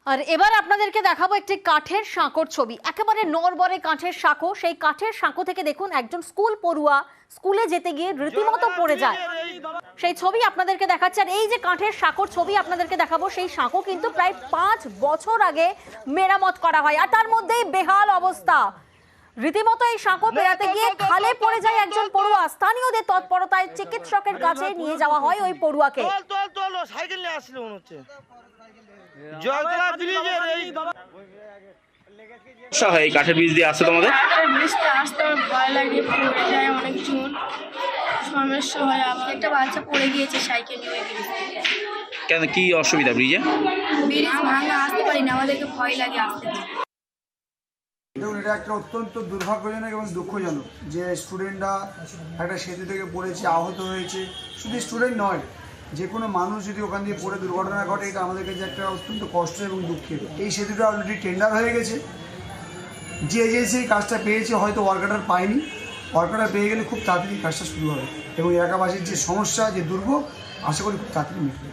আর এবার আপনাদেরকে দেখাবো একটি কাঠের সাঁকোর ছবি। একেবারে নড়বড়ে কাঠের সাঁকো। সেই কাঠের সাঁকো থেকে দেখুন একজন স্কুল পড়ুয়া স্কুলে যেতে গিয়ে রীতিমতো পড়ে যায়। সেই ছবি আপনাদেরকে দেখাচ্ছে। আর এই যে কাঠের সাঁকোর ছবি আপনাদেরকে দেখাবো, সেই সাঁকো কিন্তু প্রায় 5 বছর আগে মেরামত করা হয়, আর তার মধ্যেই বেহাল অবস্থা। রীতিমতো এই সাঁকো পেরাতে গিয়ে খালে পড়ে যায় একজন পড়ুয়া। স্থানীয়দের তৎপরতায় চিকিৎসকের কাছে নিয়ে যাওয়া হয় ওই পড়ুয়াকে। সাইকেল নিয়ে আসছিল মনে হচ্ছে। এই কাঠের ব্রিজ দিয়ে আসছে তোমাদের? কাঠের ব্রিজটা আসতে আমার ভয় লাগে, পড়ে যায় অনেকজন, সমস্যা হয়। আবার একটা বাচ্চা পড়ে গিয়েছে সাইকেল নিয়ে ব্রিজ থেকে। কেন, কি অসুবিধা ব্রিজে? ব্রিজ ভাঙা, আসতে পারি না, আমাদেরকে ভয় লাগে আসতে। দেখুন, এটা একটা অত্যন্ত দুর্ভাগ্যজনক এবং দুঃখজনক যে স্টুডেন্টরা একটা সেতু থেকে পড়েছে, আহত হয়েছে। শুধু স্টুডেন্ট নয়, যে কোনো মানুষ যদি ওখান দিয়ে পড়ে দুর্ঘটনা ঘটে, এটা আমাদের কাছে একটা অত্যন্ত কষ্ট এবং দুঃখের। এই সেতুটা অলরেডি টেন্ডার হয়ে গেছে। যে এজেন্সি কাজটা পেয়েছে হয়তো ওয়ার্কার পায়নি। ওয়ার্কার পেয়ে গেলে খুব তাড়াতাড়ি কাজটা শুরু হবে এবং এলাকাবাসীর যে সমস্যা, যে দুর্ভোগ, আশা করি খুব তাড়াতাড়ি মিটবে।